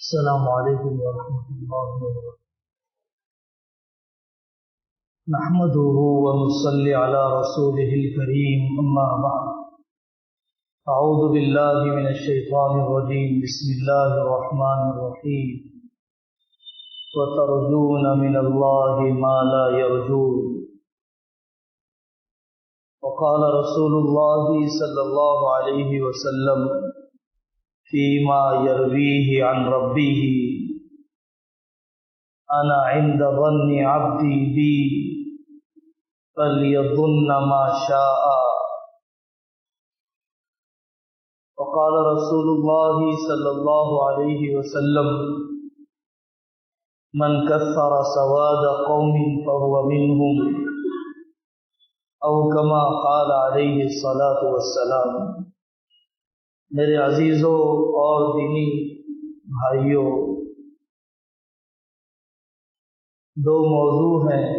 السلام علیکم ورحمۃ اللہ وبرکاتہ۔ نحمده ونصلي على رسوله الكريم، اما بعد، اعوذ باللہ من الشیطان الرجیم، بسم اللہ الرحمن الرحیم، وترجون من اللہ ما لا يرجون، وقال رسول اللہ صلی اللہ علیہ وسلم فيما يرويه عن ربه أنا عند ظن عبدي بي فليظن ما شاء. وقال رسول الله صلى الله عليه وسلم من كثر سواد قوم فهو منهم، أو كما قال عليه الصلاة والسلام. میرے عزیزوں اور دینی بھائیوں، دو موضوع ہیں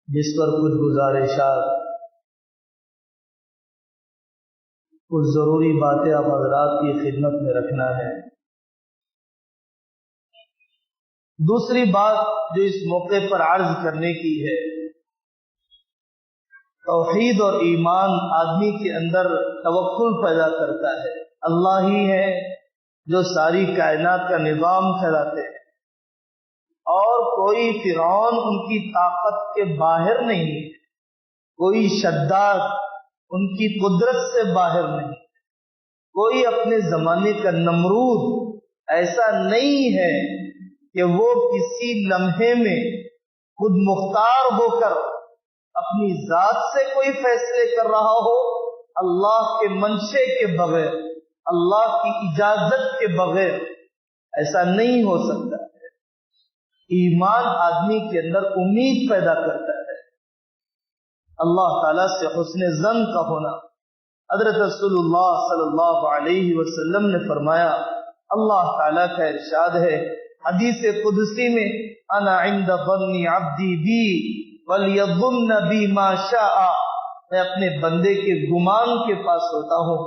جس پر کچھ گزارشات، کچھ ضروری باتیں آپ حضرات کی خدمت میں رکھنا ہے۔ دوسری بات جو اس موقع پر عرض کرنے کی ہے، توحید اور ایمان آدمی کے اندر توکل پیدا کرتا ہے۔ اللہ ہی ہے جو ساری کائنات کا نظام چلاتے ہیں، اور کوئی فرعون ان کی طاقت کے باہر نہیں ہے، کوئی شداد ان کی قدرت سے باہر نہیں، کوئی اپنے زمانے کا نمرود ایسا نہیں ہے کہ وہ کسی لمحے میں خود مختار ہو کر اپنی ذات سے کوئی فیصلے کر رہا ہو، اللہ کے منشے کے بغیر، اللہ کی اجازت کے بغیر ایسا نہیں ہو سکتا ہے۔ ایمان آدمی کے اندر امید پیدا کرتا ہے، اللہ تعالیٰ سے حسن ظن کا ہونا۔ حضرت رسول اللہ صلی اللہ علیہ وسلم نے فرمایا، اللہ تعالیٰ کا ارشاد ہے حدیث قدسی میں، انا عند ظن عبدی بی وَلْيَظُنَّ بِي مَا شَاءَ، میں اپنے بندے کے گمان کے پاس ہوتا ہوں،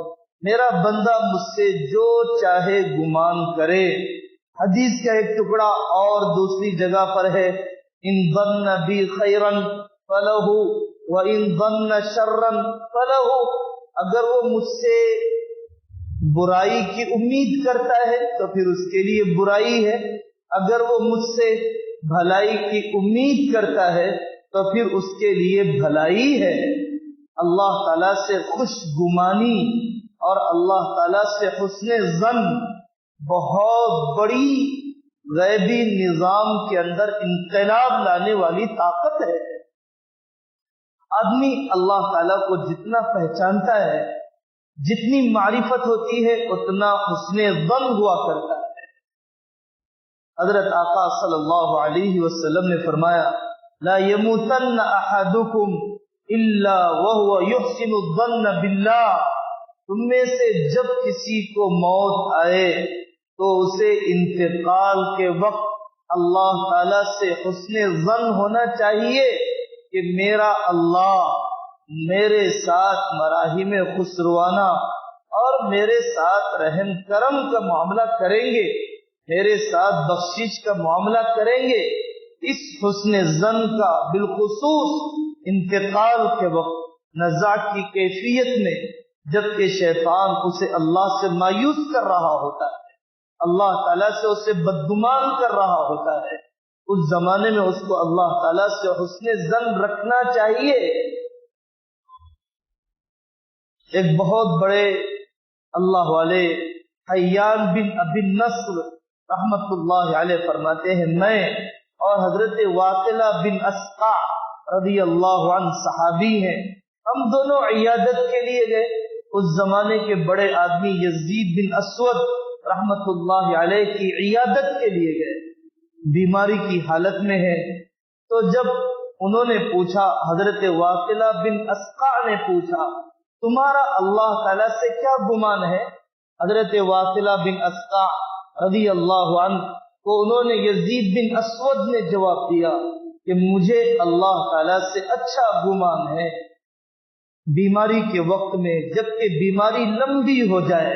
میرا بندہ مجھ سے جو چاہے گمان کرے۔ حدیث کا ایک ٹکڑا اور دوسری جگہ پر ہے، ان ظن بی خیرا فلہ وان ظن شرا فلہ، اگر وہ مجھ سے برائی کی امید کرتا ہے تو پھر اس کے لیے برائی ہے، اگر وہ مجھ سے بھلائی کی امید کرتا ہے تو پھر اس کے لیے بھلائی ہے۔ اللہ تعالیٰ سے خوش گمانی اور اللہ تعالیٰ سے حسن ظن بہت بڑی غیبی نظام کے اندر انقلاب لانے والی طاقت ہے۔ آدمی اللہ تعالیٰ کو جتنا پہچانتا ہے، جتنی معرفت ہوتی ہے، اتنا حسن ظن ہوا کرتا ہے۔ حضرت آقا صلی اللہ علیہ وسلم نے فرمایا، لا يموتن احدكم الا وهو يحسن الظن بالله، تم میں سے جب کسی کو موت آئے تو اسے انتقال کے وقت اللہ تعالی سے حسن ظن ہونا چاہیے کہ میرا اللہ میرے ساتھ مراحم خسروانہ اور میرے ساتھ رحم کرم کا معاملہ کریں گے، میرے ساتھ بخشش کا معاملہ کریں گے۔ اس حسن ظن کا بالخصوص انتقال کے وقت نزاع کی کیفیت میں، جبکہ شیطان اسے اللہ سے مایوس کر رہا ہوتا ہے، اللہ تعالیٰ سے اسے بدگمان کر رہا ہوتا ہے، اس زمانے میں اس کو اللہ تعالیٰ سے حسن ظن رکھنا چاہیے۔ ایک بہت بڑے اللہ والے حیان بن ابی نصر رحمت اللہ علیہ فرماتے ہیں، میں اور حضرت واقلہ بن اسقع رضی اللہ عنہ صحابی ہیں، ہم دونوں عیادت کے لیے گئے۔ اس زمانے کے بڑے آدمی یزید بن اسود رحمت اللہ علیہ کی عیادت کے لیے گئے، بیماری کی حالت میں ہے۔ تو جب انہوں نے پوچھا، حضرت واقلہ بن اسقع نے پوچھا، تمہارا اللہ تعالیٰ سے کیا گمان ہے؟ حضرت واقلہ بن اسقع رضی اللہ عنہ کو انہوں نے یزید بن اسود نے جواب دیا کہ مجھے اللہ تعالیٰ سے اچھا گمان ہے۔ بیماری کے وقت میں جب کہ بیماری لمبی ہو جائے،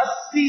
80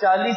40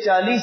40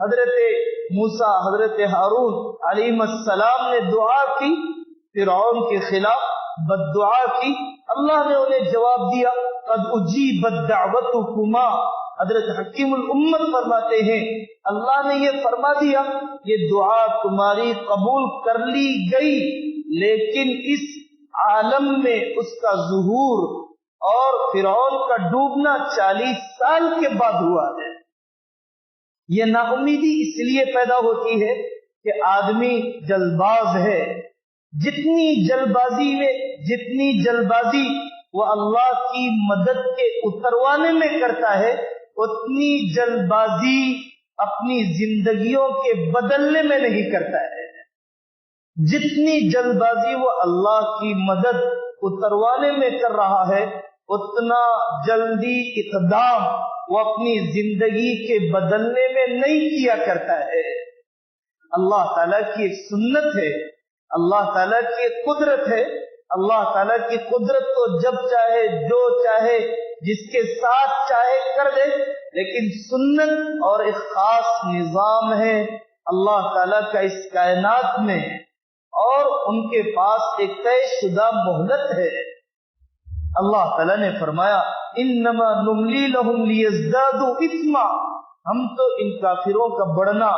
حضرت موسیٰ حضرت ہارون علیہ السلام نے دعا کی، فرعون کے خلاف بد دعا کی، اللہ نے انہیں جواب دیا قد اجیبت دعوتکما۔ حضرت حکیم الامت فرماتے ہیں اللہ نے یہ فرما دیا یہ دعا تمہاری قبول کر لی گئی، لیکن اس عالم میں اس کا ظہور اور فرعون کا ڈوبنا 40 سال کے بعد ہوا ہے۔ یہ نا امیدی اس لیے پیدا ہوتی ہے کہ آدمی جلد باز ہے، جتنی جلد بازی وہ اللہ کی مدد کے اتروانے میں کرتا ہے، اتنی جلد بازی اپنی زندگیوں کے بدلنے میں نہیں کرتا ہے۔ جتنی جلد بازی وہ اللہ کی مدد اتروانے میں کر رہا ہے، اتنا جلدی اقدام وہ اپنی زندگی کے بدلنے میں نہیں کیا کرتا ہے۔ اللہ تعالیٰ کی ایک سنت ہے، اللہ تعالیٰ کی ایک قدرت ہے۔ اللہ تعالیٰ کی قدرت تو جب چاہے جو چاہے جس کے ساتھ چاہے کر دے، لیکن سنت اور ایک خاص نظام ہے اللہ تعالیٰ کا اس کائنات میں، اور ان کے پاس ایک طے شدہ مہلت ہے۔ اللہ تعالیٰ نے فرمایا انما نملی لہم لیزدادوا اثما، ہم تو ان کافروں کا بڑھنا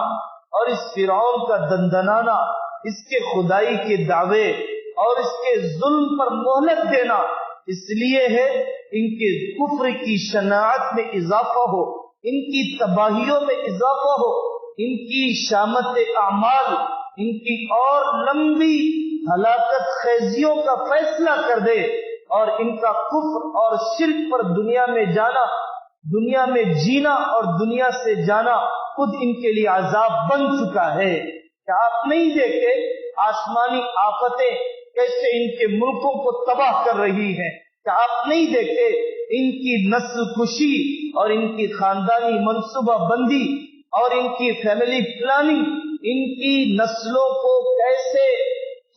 اور اس فرعون کا دندنانا، اس کے خدائی کے دعوے اور اس کے ظلم پر مہلت دینا اس لیے ہے ان کے کفر کی شناعت میں اضافہ ہو، ان کی تباہیوں میں اضافہ ہو، ان کی شامت اعمال، ان کی اور لمبی ہلاکت خیزیوں کا فیصلہ کر دے، اور ان کا کفر اور شرک پر دنیا میں جانا، دنیا میں جینا اور دنیا سے جانا خود ان کے لیے عذاب بن چکا ہے۔ کیا آپ نہیں دیکھتے آسمانی آفتیں کیسے ان کے ملکوں کو تباہ کر رہی ہیں؟ کیا آپ نہیں دیکھتے ان کی نسل کشی اور ان کی خاندانی منصوبہ بندی اور ان کی فیملی پلاننگ ان کی نسلوں کو کیسے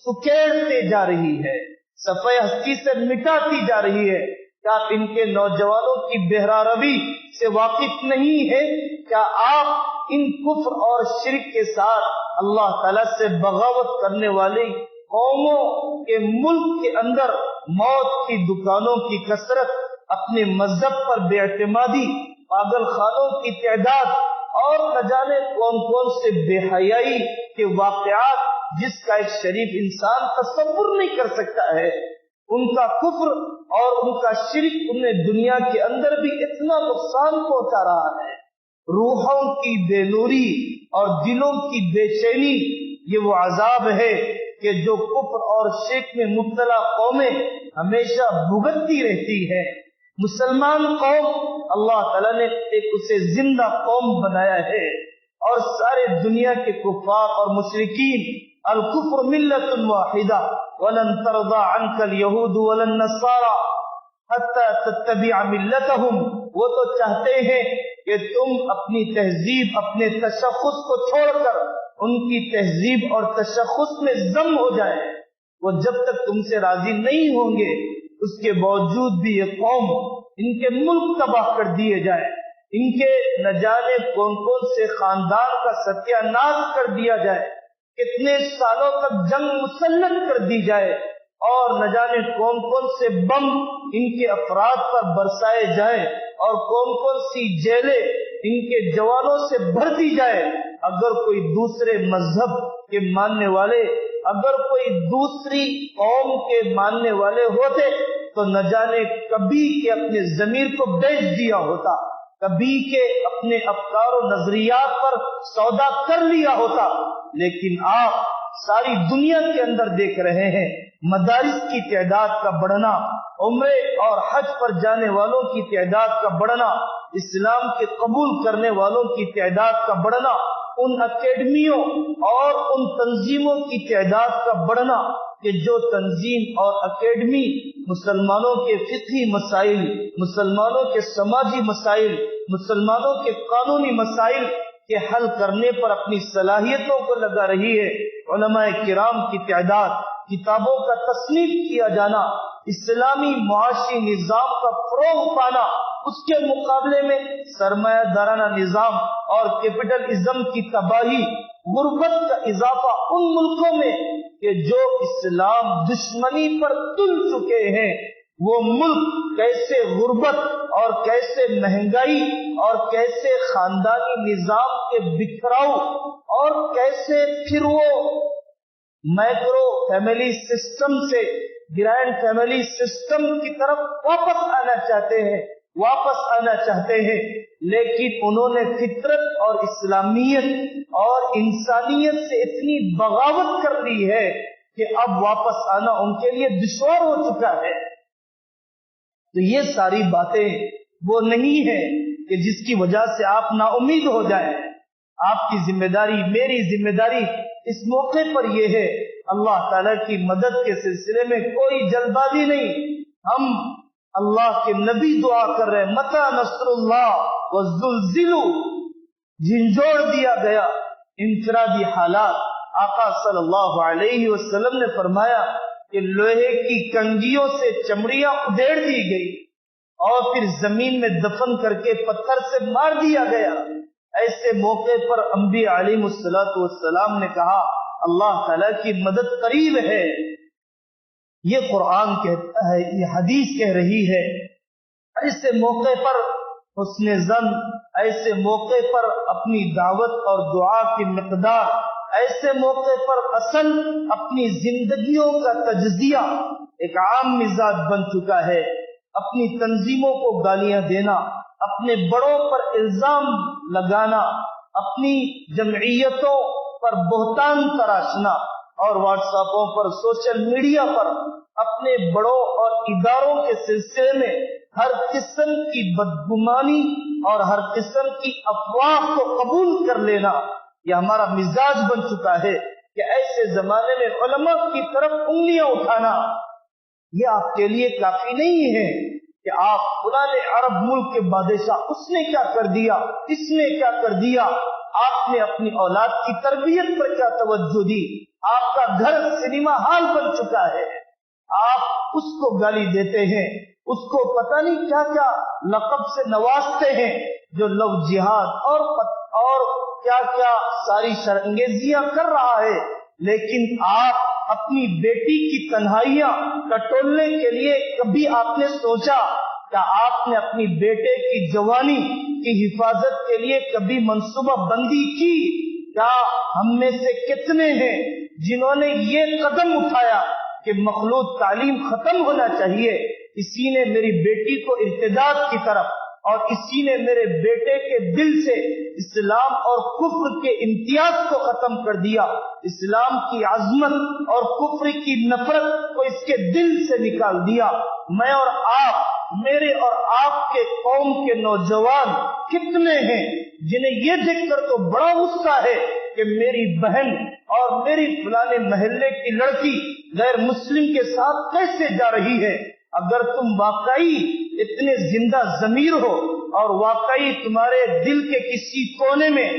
سکیڑتے جا رہی ہے، صفحہ ہستی سے مٹاتی جا رہی ہے؟ کیا آپ ان کے نوجوانوں کی بہرا روی سے واقف نہیں ہے؟ کیا آپ ان کفر اور شرک کے ساتھ اللہ تعالیٰ سے بغاوت کرنے والی قوموں کے ملک کے اندر موت کی دکانوں کی کثرت، اپنے مذہب پر بے اعتمادی، پاگل خانوں کی تعداد اور نہ جانے کون کون سے بے حیائی کے واقعات جس کا ایک شریف انسان تصور نہیں کر سکتا ہے، ان کا کفر اور ان کا شرک انہیں دنیا کے اندر بھی اتنا نقصان پہنچا رہا ہے۔ روحوں کی بے نوری اور دلوں کی بے چینی یہ وہ عذاب ہے کہ جو کفر اور شرک میں مبتلا قومیں ہمیشہ بھگتتی رہتی ہے۔ مسلمان قوم اللہ تعالیٰ نے ایک اسے زندہ قوم بنایا ہے، اور سارے دنیا کے کفار اور مشرکین الکفر ملت واحدہ ولن ترضى عنك اليهود ولا النصارى حتى تتبع ملتهم، وہ تو چاہتے ہیں کہ تم اپنی تہذیب، اپنے تشخص کو چھوڑ کر ان کی تہذیب اور تشخص میں ضم ہو جائے۔ وہ جب تک تم سے راضی نہیں ہوں گے اس کے باوجود بھی یہ قوم، ان کے ملک تباہ کر دیے جائے، ان کے نہ جانے کون کون سے خاندان کا ستیہ ناش کر دیا جائے، کتنے سالوں تک جنگ مسلط کر دی جائے، اور نہ جانے کون کون سے بم ان کے افراد پر برسائے جائیں، اور کون کون سی جیلیں ان کے جوانوں سے بھر دی جائے۔ اگر کوئی دوسرے مذہب کے ماننے والے، اگر کوئی دوسری قوم کے ماننے والے ہوتے تو نہ جانے کبھی کے اپنے ضمیر کو بیچ دیا ہوتا، کبھی کے اپنے افکار و نظریات پر سودا کر لیا ہوتا۔ لیکن آپ ساری دنیا کے اندر دیکھ رہے ہیں مدارس کی تعداد کا بڑھنا، عمرے اور حج پر جانے والوں کی تعداد کا بڑھنا، اسلام کے قبول کرنے والوں کی تعداد کا بڑھنا، ان اکیڈمیوں اور ان تنظیموں کی تعداد کا بڑھنا کہ جو تنظیم اور اکیڈمی مسلمانوں کے فقہی مسائل، مسلمانوں کے سماجی مسائل، مسلمانوں کے قانونی مسائل کے حل کرنے پر اپنی صلاحیتوں کو لگا رہی ہے۔ علماء کرام کی تعداد، کتابوں کا تصنیف کیا جانا، اسلامی معاشی نظام کا فروغ پانا، اس کے مقابلے میں سرمایہ دارانہ نظام اور کیپٹلزم کی تباہی، غربت کا اضافہ ان ملکوں میں کہ جو اسلام دشمنی پر تل چکے ہیں، وہ ملک کیسے غربت اور کیسے مہنگائی اور کیسے خاندانی نظام کے بکھراؤ اور کیسے پھر وہ مائکرو فیملی سسٹم سے گرینڈ فیملی سسٹم کی طرف واپس آنا چاہتے ہیں، لیکن انہوں نے فطرت اور اسلامیت اور انسانیت سے اتنی بغاوت کر لی ہے کہ اب واپس آنا ان کے لیے دشوار ہو چکا ہے۔ تو یہ ساری باتیں وہ نہیں ہے کہ جس کی وجہ سے آپ نا امید ہو جائیں۔ آپ کی ذمہ داری، میری ذمہ داری اس موقع پر یہ ہے، اللہ تعالیٰ کی مدد کے سلسلے میں کوئی جلد بازی نہیں۔ ہم اللہ کے نبی دعا کر رہے ہیں، متی نصر اللہ وزلزلوا، جھنجھوڑ دیا گیا انفرادی حالات۔ آقا صلی اللہ علیہ وسلم نے فرمایا کہ لوہے کی کنگھیوں سے چمڑیاں ادھیڑ دی گئی اور پھر زمین میں دفن کر کے پتھر سے مار دیا گیا۔ ایسے موقع پر انبیاء علیہ السلام نے کہا اللہ تعالیٰ کی مدد قریب ہے۔ یہ قرآن کہتا ہے، یہ حدیث کہہ رہی ہے۔ ایسے موقع پر حسن ظن، ایسے موقع پر اپنی دعوت اور دعا کی مقدار، ایسے موقع پر اصل اپنی زندگیوں کا تجزیہ ایک عام مزاج بن چکا ہے۔ اپنی تنظیموں کو گالیاں دینا، اپنے بڑوں پر الزام لگانا، اپنی جمعیتوں پر بہتان تراشنا اور واٹس ایپوں پر، سوشل میڈیا پر اپنے بڑوں اور اداروں کے سلسلے میں ہر قسم کی بدگمانی اور ہر قسم کی افواہ کو قبول کر لینا، یہ ہمارا مزاج بن چکا ہے کہ ایسے زمانے میں علماء کی طرف انگلیاں اٹھانا یہ آپ کے لیے کافی نہیں ہے کہ آپ فلاں عرب ملک کے بادشاہ، اس نے کیا کر دیا، اس نے کیا کر دیا۔ آپ نے اپنی اولاد کی تربیت پر کیا توجہ دی؟ آپ کا گھر سنیما ہال بن چکا ہے، آپ اس کو گالی دیتے ہیں، اس کو پتہ نہیں کیا کیا لقب سے نوازتے ہیں، جو لو جہاد اور کیا کیا ساری شرانگیزیاں کر رہا ہے، لیکن آپ اپنی بیٹی کی تنہائیاں ٹٹولنے کے لیے کبھی آپ نے سوچا کہ آپ نے اپنی بیٹے کی جوانی کی حفاظت کے لیے کبھی منصوبہ بندی کی؟ کیا ہم میں سے کتنے ہیں جنہوں نے یہ قدم اٹھایا کہ مخلوط تعلیم ختم ہونا چاہیے؟ اسی نے میری بیٹی کو ارتداد کی طرف اور اسی نے میرے بیٹے کے دل سے اسلام اور کفر کے امتیاز کو ختم کر دیا، اسلام کی عظمت اور کفر کی نفرت کو اس کے دل سے نکال دیا۔ میں اور آپ، میرے اور آپ کے قوم کے نوجوان کتنے ہیں جنہیں یہ دیکھ کر تو بڑا غصہ ہے کہ میری بہن اور میری فلانے محلے کی لڑکی غیر مسلم کے ساتھ کیسے جا رہی ہے۔ اگر تم واقعی اتنے زندہ ضمیر ہو اور واقعی تمہارے دل کے کسی کونے میں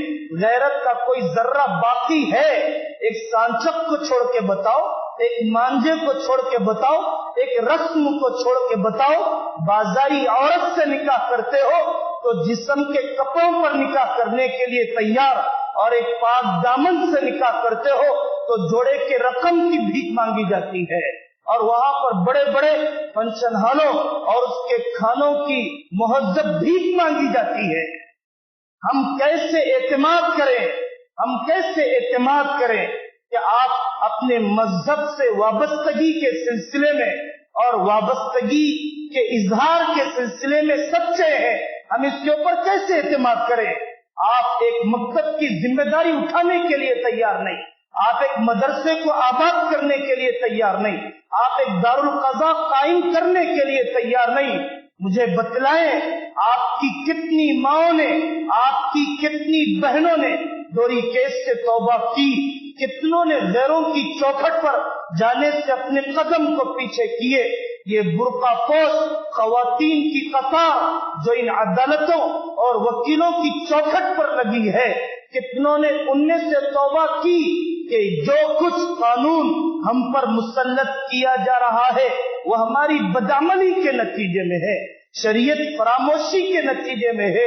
غیرت کا کوئی ذرہ باقی ہے، ایک سانچک کو چھوڑ کے بتاؤ، ایک مانجے کو چھوڑ کے بتاؤ، ایک رسم کو چھوڑ کے بتاؤ۔ بازاری عورت سے نکاح کرتے ہو تو جسم کے کپڑوں پر نکاح کرنے کے لیے تیار، اور ایک پاک دامن سے نکاح کرتے ہو تو جوڑے کے رقم کی بھیک مانگی جاتی ہے، اور وہاں پر بڑے بڑے فنکشن ہالوں اور اس کے کھانوں کی مہذب بھیک مانگی جاتی ہے۔ ہم کیسے اعتماد کریں کہ آپ اپنے مذہب سے وابستگی کے سلسلے میں اور وابستگی کے اظہار کے سلسلے میں سچے ہیں؟ ہم اس کے اوپر کیسے اعتماد کریں؟ آپ ایک مکتب کی ذمہ داری اٹھانے کے لیے تیار نہیں، آپ ایک مدرسے کو آباد کرنے کے لیے تیار نہیں، آپ ایک دارالقضا قائم کرنے کے لیے تیار نہیں۔ مجھے بتلائیں، آپ کی کتنی ماؤں نے، آپ کی کتنی بہنوں نے دوری کیس سے توبہ کی؟ کتنوں نے غیروں کی چوکھٹ پر جانے سے اپنے قدم کو پیچھے کیے؟ یہ برقع پوش خواتین کی قطار جو ان عدالتوں اور وکیلوں کی چوکھٹ پر لگی ہے، کتنوں نے ان میں سے توبہ کی کہ جو کچھ قانون ہم پر مسلط کیا جا رہا ہے وہ ہماری بدعملی کے نتیجے میں ہے، شریعت فراموشی کے نتیجے میں ہے،